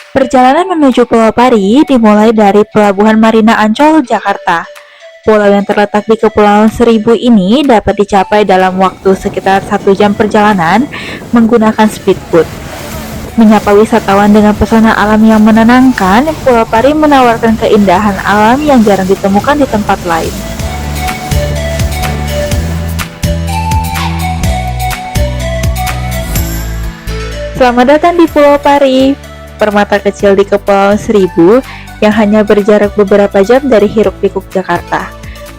Perjalanan menuju Pulau Pari dimulai dari Pelabuhan Marina Ancol, Jakarta. Pulau yang terletak di Kepulauan Seribu ini dapat dicapai dalam waktu sekitar 1 jam perjalanan menggunakan speedboat. Menyapa wisatawan dengan pesona alam yang menenangkan, Pulau Pari menawarkan keindahan alam yang jarang ditemukan di tempat lain. Selamat datang di Pulau Pari, permata kecil di Kepulauan Seribu yang hanya berjarak beberapa jam dari hiruk-pikuk Jakarta.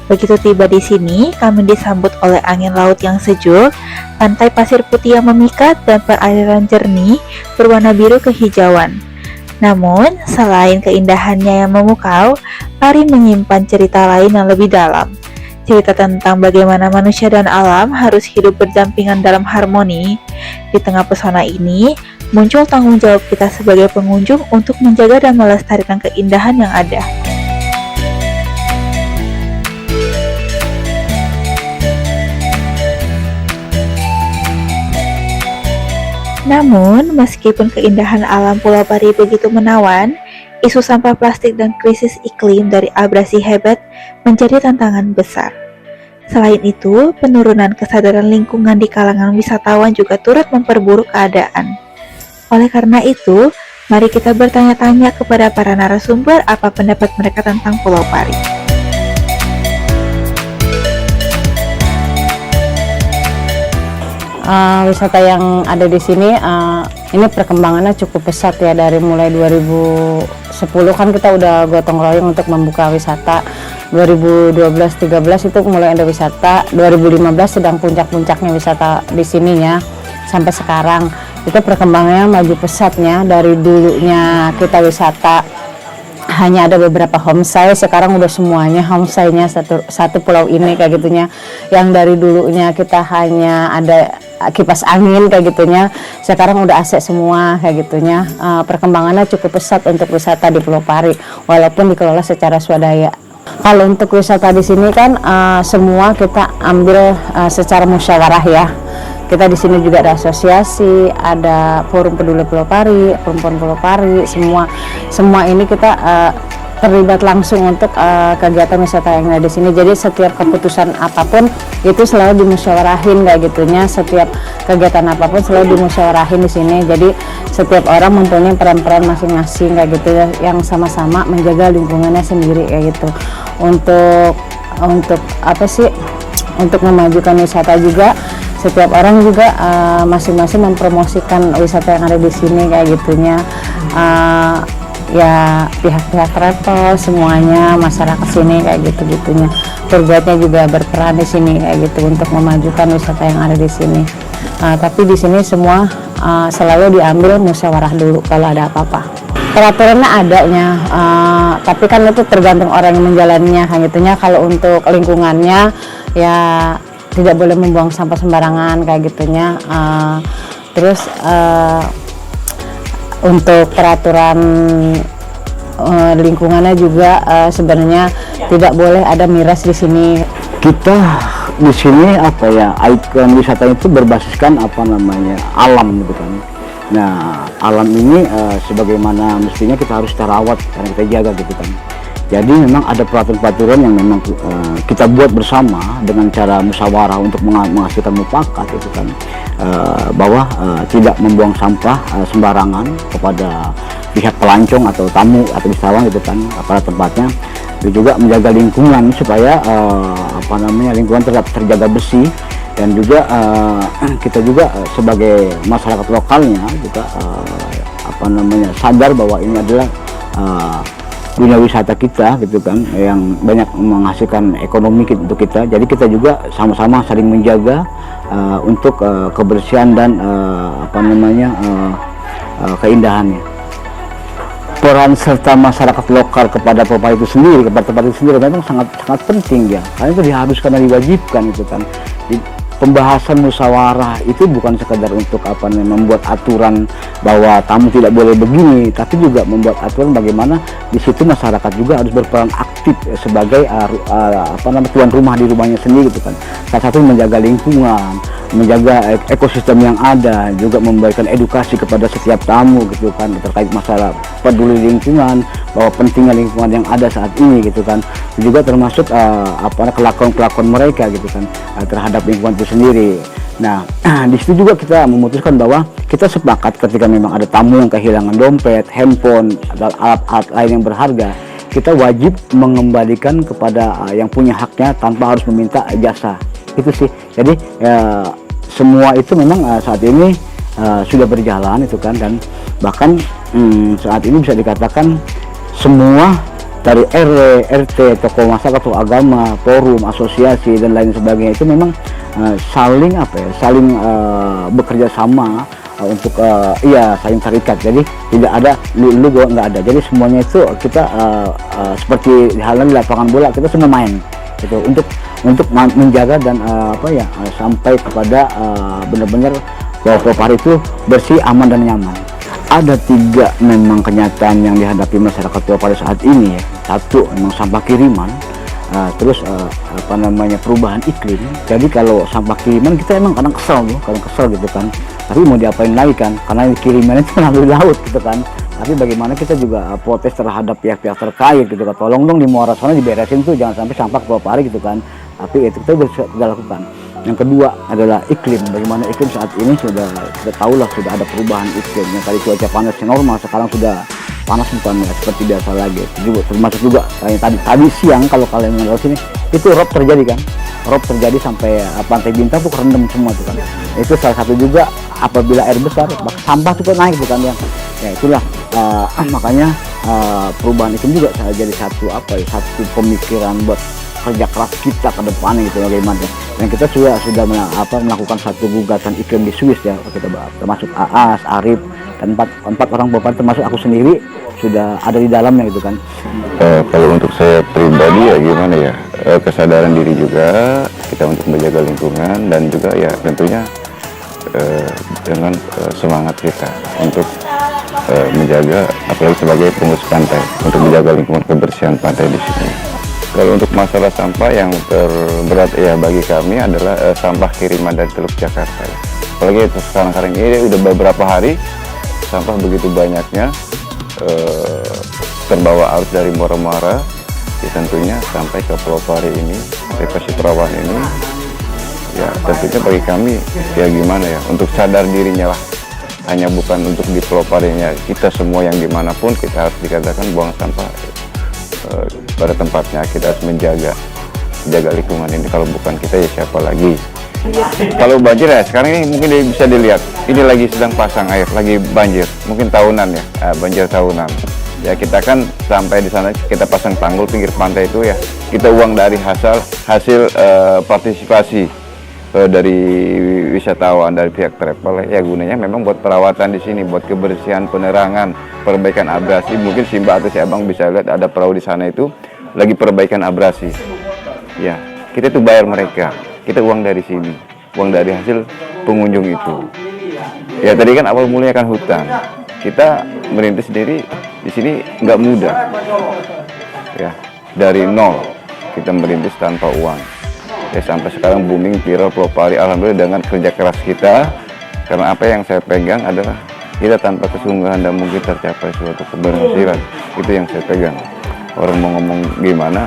Begitu tiba di sini, kami disambut oleh angin laut yang sejuk, pantai pasir putih yang memikat, dan perairan jernih berwarna biru kehijauan. Namun, selain keindahannya yang memukau, Pari menyimpan cerita lain yang lebih dalam. Cerita tentang bagaimana manusia dan alam harus hidup berdampingan dalam harmoni. Di tengah pesona ini, muncul tanggung jawab kita sebagai pengunjung untuk menjaga dan melestarikan keindahan yang ada. Namun, meskipun keindahan alam Pulau Pari begitu menawan, isu sampah plastik dan krisis iklim dari abrasi hebat menjadi tantangan besar. Selain itu, penurunan kesadaran lingkungan di kalangan wisatawan juga turut memperburuk keadaan. Oleh karena itu, mari kita bertanya-tanya kepada para narasumber apa pendapat mereka tentang Pulau Pari. Wisata yang ada di sini ini perkembangannya cukup pesat ya, dari mulai 2010 kan kita udah gotong royong untuk membuka wisata. 2012-13 itu mulai ada wisata, 2015 sedang puncak-puncaknya wisata di sini ya. Sampai sekarang itu perkembangannya maju pesatnya. Dari dulunya kita wisata hanya ada beberapa homestay, sekarang udah semuanya homestaynya satu pulau ini kayak gitunya. Yang dari dulunya kita hanya ada kipas angin kayak gitunya, sekarang udah AC semua kayak gitunya. Perkembangannya cukup pesat untuk wisata di Pulau Pari, walaupun dikelola secara swadaya. Kalau untuk wisata di sini kan semua kita ambil secara musyawarah ya. Kita di sini juga ada asosiasi, ada forum peduli Pulau Pari, perempuan Pulau Pari, semua ini kita terlibat langsung untuk kegiatan wisata yang ada di sini. Jadi setiap keputusan apapun itu selalu dimusyawarahin kayak gitunya. Setiap kegiatan apapun selalu dimusyawarahin di sini. Jadi setiap orang mempunyai peran-peran masing-masing kayak gitu ya, yang sama-sama menjaga lingkungannya sendiri kayak gitu. Untuk apa sih? Untuk memajukan wisata juga. Setiap orang juga masing-masing mempromosikan wisata yang ada di sini kayak gitunya. Ya pihak-pihak travel semuanya, masyarakat sini kayak gitu-gitunya. Tourguide-nya juga berperan di sini kayak gitu untuk memajukan wisata yang ada di sini. Tapi di sini semua selalu diambil musyawarah dulu kalau ada apa-apa. Peraturannya adanya, tapi kan itu tergantung orang yang menjalaninya kayak gitunya. Kalau untuk lingkungannya ya tidak boleh membuang sampah sembarangan kayak gitunya. Terus untuk peraturan lingkungannya juga sebenarnya tidak boleh ada miras di sini. Kita di sini apa ya, ikon wisata itu berbasiskan apa namanya alam gitu kan. Nah alam ini sebagaimana mestinya kita harus kita rawat dan kita jaga gitu kan. Jadi memang ada peraturan-peraturan yang memang kita buat bersama dengan cara musyawarah untuk menghasilkan mufakat itu kan, bahwa tidak membuang sampah sembarangan kepada pihak pelancong atau tamu atau wisatawan gitu kan pada tempatnya. Dan juga menjaga lingkungan supaya apa namanya lingkungan tetap terjaga bersih, dan juga kita juga sebagai masyarakat lokalnya juga apa namanya sadar bahwa ini adalah dunia wisata kita gitu kan, yang banyak menghasilkan ekonomi untuk kita. Jadi kita juga sama-sama saling menjaga untuk kebersihan dan apa namanya keindahannya. Peran serta masyarakat lokal kepada tempat itu sendiri, memang sangat penting ya, karena itu diharuskan dan diwajibkan gitu kan. Pembahasan musyawarah itu bukan sekadar untuk apa namanya membuat aturan bahwa tamu tidak boleh begini, tapi juga membuat aturan bagaimana di situ masyarakat juga harus berperan aktif aktif sebagai tuan rumah di rumahnya sendiri gitu kan. Salah satu menjaga lingkungan, menjaga ekosistem yang ada, juga memberikan edukasi kepada setiap tamu gitu kan terkait masalah peduli lingkungan, bahwa pentingnya lingkungan yang ada saat ini gitu kan. Juga termasuk kelakuan mereka gitu kan terhadap lingkungan itu sendiri. Nah, di situ juga kita memutuskan bahwa kita sepakat ketika memang ada tamu yang kehilangan dompet, handphone, atau alat-alat lain yang berharga, kita wajib mengembalikan kepada yang punya haknya tanpa harus meminta jasa. Itu sih. Jadi semua itu memang saat ini sudah berjalan itu kan, dan bahkan saat ini bisa dikatakan semua dari RW, RT, tokoh masyarakat, tokoh agama, forum, asosiasi dan lain sebagainya itu memang saling bekerja sama untuk saling terikat. Jadi tidak ada lu gue nggak ada. Jadi semuanya itu kita seperti halnya di lapangan bola, kita semua main gitu untuk menjaga dan sampai kepada benar-benar bahwa Pelopari itu bersih, aman dan nyaman. Ada 3 memang kenyataan yang dihadapi masyarakat Pelopari saat ini ya. Satu memang sampah kiriman, terus perubahan iklim. Jadi kalau sampah kiriman kita emang kadang kesel gitu kan. Tapi mau diapain lagi kan? Karena kirimannya itu melalui laut gitu kan. Tapi bagaimana kita juga protes terhadap pihak-pihak terkait gitu kan. Tolong dong di Muara sana diberesin tuh, jangan sampai sampah ke Pelopari gitu kan. Tapi itu kita sudah lakukan. Yang kedua adalah iklim. Bagaimana iklim saat ini sudah tahulah sudah ada perubahan iklim. Yang tadi cuaca panas yang normal sekarang sudah panas bukan ya seperti biasa lagi. Juga termasuk juga tadi siang kalau kalian melihat sini itu rob terjadi kan. Rob terjadi sampai Pantai Bintang tuh kerendam semua tuh kan. Itu salah satu juga apabila air besar sampah tuh naik bukan ya. Ya itulah makanya perubahan iklim juga jadi satu pemikiran buat kerja keras kita ke depan gitu bagaimana. Dan kita sudah melakukan satu gugatan iklim di Swiss ya, kita termasuk Aas, Arif dan empat orang Pelopari termasuk aku sendiri sudah ada di dalamnya gitu kan. Kalau untuk saya pribadi ya gimana ya, kesadaran diri juga kita untuk menjaga lingkungan dan juga ya tentunya dengan semangat kita untuk menjaga, apalagi sebagai pengurus pantai, untuk menjaga lingkungan kebersihan pantai di sini. Kalau untuk masalah sampah yang terberat ya bagi kami adalah sampah kiriman dari Teluk Jakarta. Ya. Apalagi itu sekarang ini udah beberapa hari sampah begitu banyaknya terbawa arus dari Muara-Muara, ya tentunya sampai ke Pelopari ini, sampai ke Perawan ini. Ya tentunya bagi kami ya gimana ya, untuk sadar dirinya lah. Hanya bukan untuk di Peloparinya, kita semua yang dimanapun kita harus dikatakan buang sampah pada tempatnya. Kita harus menjaga lingkungan ini. Kalau bukan kita ya siapa lagi. Kalau banjir ya sekarang ini mungkin bisa dilihat ini lagi sedang pasang air, lagi banjir mungkin tahunan ya, banjir tahunan ya. Kita kan sampai di sana kita pasang tanggul pinggir pantai itu ya, kita uang dari hasil partisipasi dari wisatawan, dari pihak travel ya, gunanya memang buat perawatan di sini, buat kebersihan, penerangan, perbaikan abrasi. Mungkin Simba atau si Abang bisa lihat ada perahu di sana itu lagi perbaikan abrasi. Ya, kita tuh bayar mereka, kita uang dari sini, uang dari hasil pengunjung itu. Ya tadi kan awal mulanya kan hutan, kita merintis sendiri di sini nggak mudah. Ya, dari nol kita merintis tanpa uang. Ya sampai sekarang booming viral Pelopari, alhamdulillah dengan kerja keras kita. Karena apa yang saya pegang adalah kita tanpa kesungguhan dan mungkin tercapai suatu keberhasilan. Itu yang saya pegang. Orang mau ngomong gimana,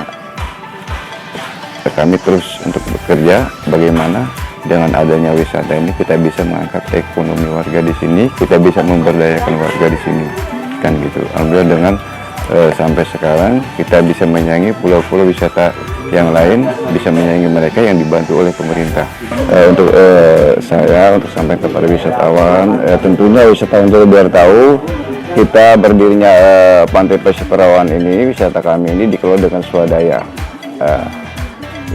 kami terus untuk bekerja bagaimana dengan adanya wisata ini kita bisa mengangkat ekonomi warga di sini, kita bisa memberdayakan warga di sini, kan gitu. Alhamdulillah dengan sampai sekarang kita bisa menyaingi pulau-pulau wisata yang lain, bisa menyaingi mereka yang dibantu oleh pemerintah. Untuk saya untuk sampai kepada wisatawan, tentunya wisatawan juga biar tahu kita berdirinya Pantai Perawan ini, wisata kami ini dikelola dengan swadaya.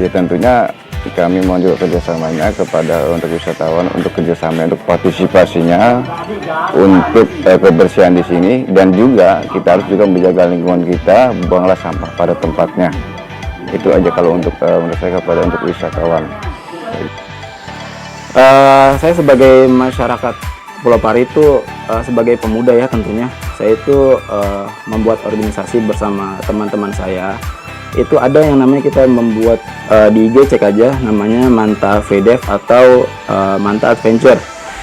Ya tentunya kami mohon juga kerjasamanya kepada untuk wisatawan, untuk kerjasama, untuk partisipasinya, untuk kebersihan di sini, dan juga kita harus juga menjaga lingkungan kita, buanglah sampah pada tempatnya. Itu aja kalau untuk menurut saya kepada untuk wisatawan. Saya sebagai masyarakat Pelopari itu sebagai pemuda ya tentunya, saya itu membuat organisasi bersama teman-teman saya itu ada yang namanya kita membuat di IG, cek aja namanya Manta VDev atau Manta Adventure.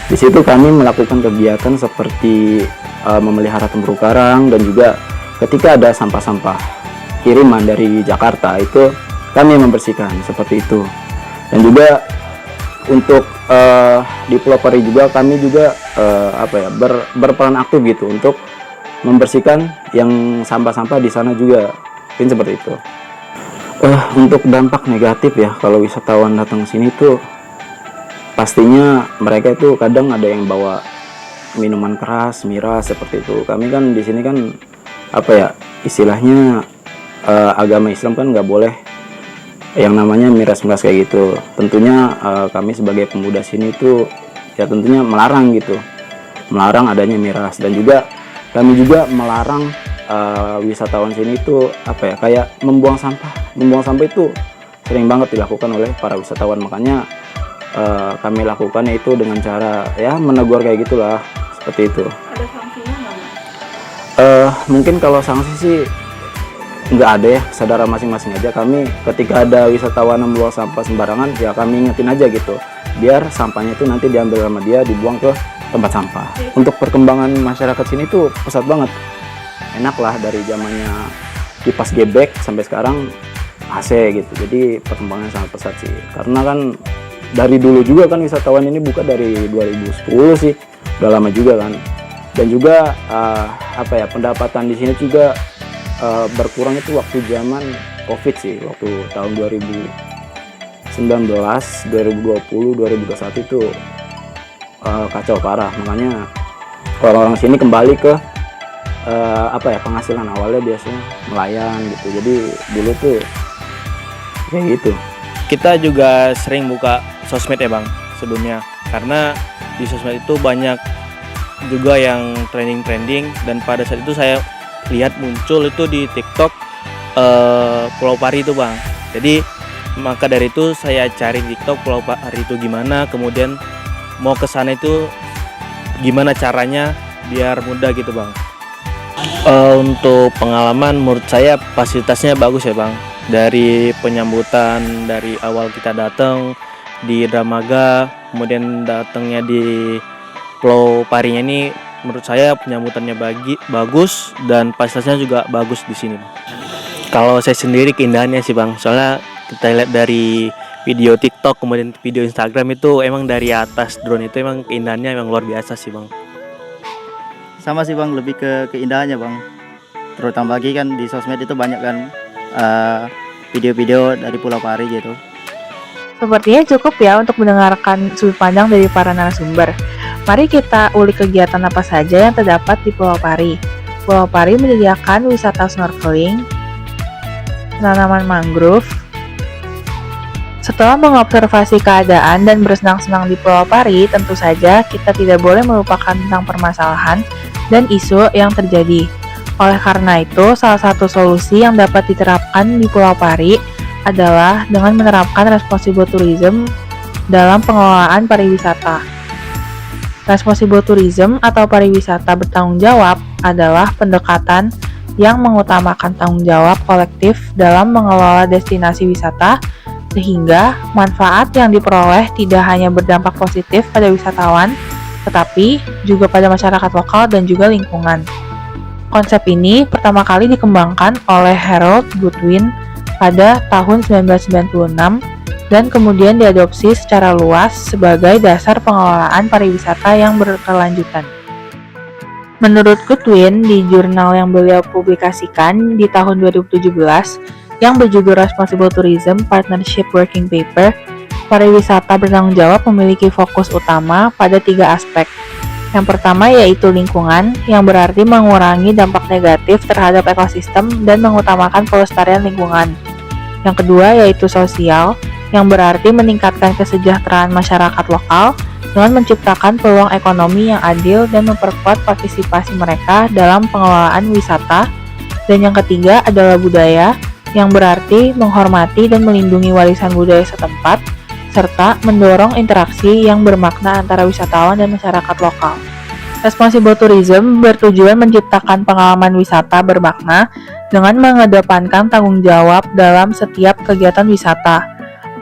Di situ kami melakukan kegiatan seperti memelihara terumbu karang, dan juga ketika ada sampah-sampah kiriman dari Jakarta itu kami membersihkan seperti itu. Dan juga untuk di Pulau Pari juga kami juga berperan aktif gitu untuk membersihkan yang sampah-sampah di sana juga, mungkin seperti itu. Untuk dampak negatif ya kalau wisatawan datang ke sini tuh pastinya mereka itu kadang ada yang bawa minuman keras, miras seperti itu. Kami kan di sini kan istilahnya agama Islam kan nggak boleh yang namanya miras-miras kayak gitu. Tentunya kami sebagai pemuda sini tuh ya tentunya melarang gitu, melarang adanya miras. Dan juga kami juga melarang wisatawan sini itu kayak membuang sampah itu sering banget dilakukan oleh para wisatawan. Makanya kami lakukan itu dengan cara ya menegur kayak gitulah, seperti itu. Ada sanksinya nggak? Mungkin kalau sanksi sih nggak ada ya, kesadaran masing-masing aja. Kami ketika ada wisatawan yang membuang sampah sembarangan ya kami ingetin aja gitu, biar sampahnya itu nanti diambil sama dia, dibuang ke tempat sampah. Untuk perkembangan masyarakat sini tuh pesat banget, enak lah dari zamannya kipas gebek sampai sekarang AC gitu. Jadi perkembangan sangat pesat sih, karena kan dari dulu juga kan wisatawan ini buka dari 2010 sih, udah lama juga kan. Dan juga pendapatan di sini juga berkurang itu waktu zaman COVID sih, waktu tahun 2019, 2020, 2021 itu kacau parah. Makanya orang-orang sini kembali ke penghasilan awalnya biasanya nelayan gitu. Jadi dulu tuh kayak gitu. Kita juga sering buka sosmed ya Bang sebelumnya, karena di sosmed itu banyak juga yang trending, dan pada saat itu saya lihat muncul itu di TikTok Pulau Pari itu Bang. Jadi maka dari itu saya cari TikTok Pulau Pari itu gimana, kemudian mau ke sana itu gimana caranya biar mudah gitu Bang. Untuk pengalaman menurut saya fasilitasnya bagus ya Bang. Dari penyambutan dari awal kita datang di Dramaga, kemudian datangnya di Pulau Parinya ini, menurut saya penyambutannya bagus dan fasilitasnya juga bagus di sini. Kalau saya sendiri keindahannya sih Bang, soalnya kita lihat dari video TikTok kemudian video Instagram itu emang dari atas drone itu emang keindahannya emang luar biasa sih Bang. Sama sih Bang, lebih ke keindahannya Bang. Terutama lagi kan di sosmed itu banyak kan video-video dari Pulau Pari gitu. Sepertinya cukup ya untuk mendengarkan sudut pandang dari para narasumber. Mari kita ulik kegiatan apa saja yang terdapat di Pulau Pari. Pulau Pari menyediakan wisata snorkeling, penanaman mangrove. Setelah mengobservasi keadaan dan bersenang-senang di Pulau Pari, tentu saja kita tidak boleh melupakan tentang permasalahan dan isu yang terjadi. Oleh karena itu, salah satu solusi yang dapat diterapkan di Pulau Pari adalah dengan menerapkan responsible tourism dalam pengelolaan pariwisata. Responsible tourism atau pariwisata bertanggung jawab adalah pendekatan yang mengutamakan tanggung jawab kolektif dalam mengelola destinasi wisata, sehingga manfaat yang diperoleh tidak hanya berdampak positif pada wisatawan, tetapi juga pada masyarakat lokal dan juga lingkungan. Konsep ini pertama kali dikembangkan oleh Harold Goodwin pada tahun 1996 dan kemudian diadopsi secara luas sebagai dasar pengelolaan pariwisata yang berkelanjutan. Menurut Goodwin, di jurnal yang beliau publikasikan di tahun 2017 yang berjudul Responsible Tourism Partnership Working Paper, pariwisata bertanggung jawab memiliki fokus utama pada 3 aspek. Yang pertama yaitu lingkungan, yang berarti mengurangi dampak negatif terhadap ekosistem dan mengutamakan pelestarian lingkungan. Yang kedua yaitu sosial, yang berarti meningkatkan kesejahteraan masyarakat lokal dengan menciptakan peluang ekonomi yang adil dan memperkuat partisipasi mereka dalam pengelolaan wisata. Dan yang ketiga adalah budaya, yang berarti menghormati dan melindungi warisan budaya setempat, serta mendorong interaksi yang bermakna antara wisatawan dan masyarakat lokal. Responsible tourism bertujuan menciptakan pengalaman wisata bermakna dengan mengedepankan tanggung jawab dalam setiap kegiatan wisata.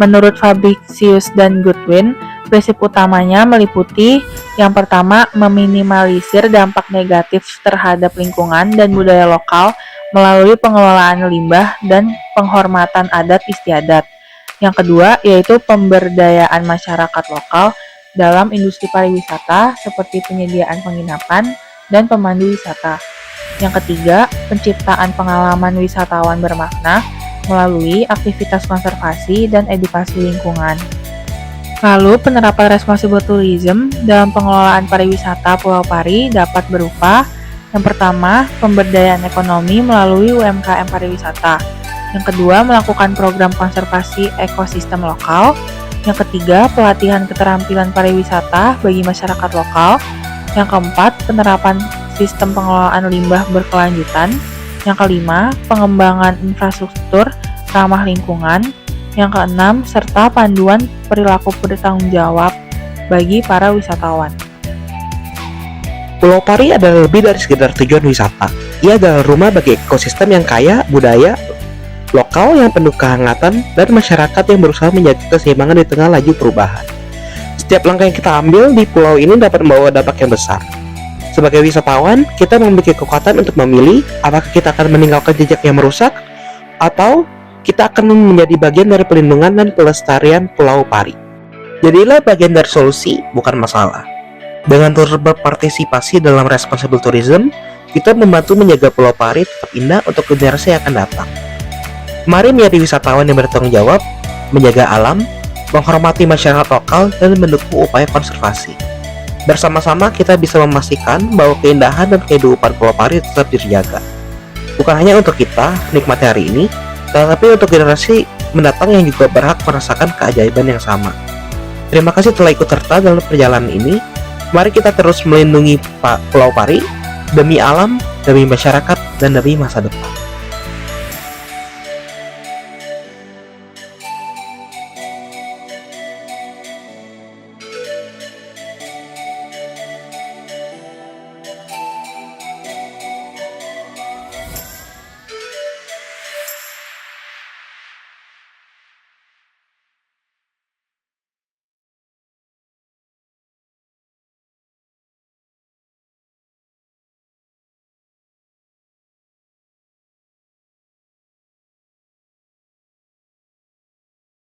Menurut Fabricius dan Goodwin, prinsip utamanya meliputi yang pertama, meminimalisir dampak negatif terhadap lingkungan dan budaya lokal melalui pengelolaan limbah dan penghormatan adat istiadat. Yang kedua, yaitu pemberdayaan masyarakat lokal dalam industri pariwisata seperti penyediaan penginapan dan pemandu wisata. Yang ketiga, penciptaan pengalaman wisatawan bermakna melalui aktivitas konservasi dan edukasi lingkungan. Lalu, penerapan responsible tourism dalam pengelolaan pariwisata Pulau Pari dapat berupa yang pertama, pemberdayaan ekonomi melalui UMKM pariwisata. Yang kedua, melakukan program konservasi ekosistem lokal. Yang ketiga, pelatihan keterampilan pariwisata bagi masyarakat lokal. Yang keempat, penerapan sistem pengelolaan limbah berkelanjutan. Yang kelima, pengembangan infrastruktur ramah lingkungan. Yang keenam, serta panduan perilaku bertanggung jawab bagi para wisatawan. Pulau Pari adalah lebih dari sekedar tujuan wisata. Ia adalah rumah bagi ekosistem yang kaya budaya lokal yang penuh kehangatan dan masyarakat yang berusaha menjaga keseimbangan di tengah laju perubahan. Setiap langkah yang kita ambil di pulau ini dapat membawa dampak yang besar. Sebagai wisatawan, kita memiliki kekuatan untuk memilih apakah kita akan meninggalkan jejak yang merusak atau kita akan menjadi bagian dari pelindungan dan pelestarian Pulau Pari. Jadilah bagian dari solusi, bukan masalah. Dengan turut berpartisipasi dalam responsible tourism, kita membantu menjaga Pulau Pari tetap indah untuk generasi yang akan datang. Mari menjadi wisatawan yang bertanggung jawab, menjaga alam, menghormati masyarakat lokal, dan mendukung upaya konservasi. Bersama-sama kita bisa memastikan bahwa keindahan dan kehidupan Pulau Pari tetap dijaga. Bukan hanya untuk kita nikmati hari ini, tetapi untuk generasi mendatang yang juga berhak merasakan keajaiban yang sama. Terima kasih telah ikut serta dalam perjalanan ini. Mari kita terus melindungi Pulau Pari demi alam, demi masyarakat, dan demi masa depan.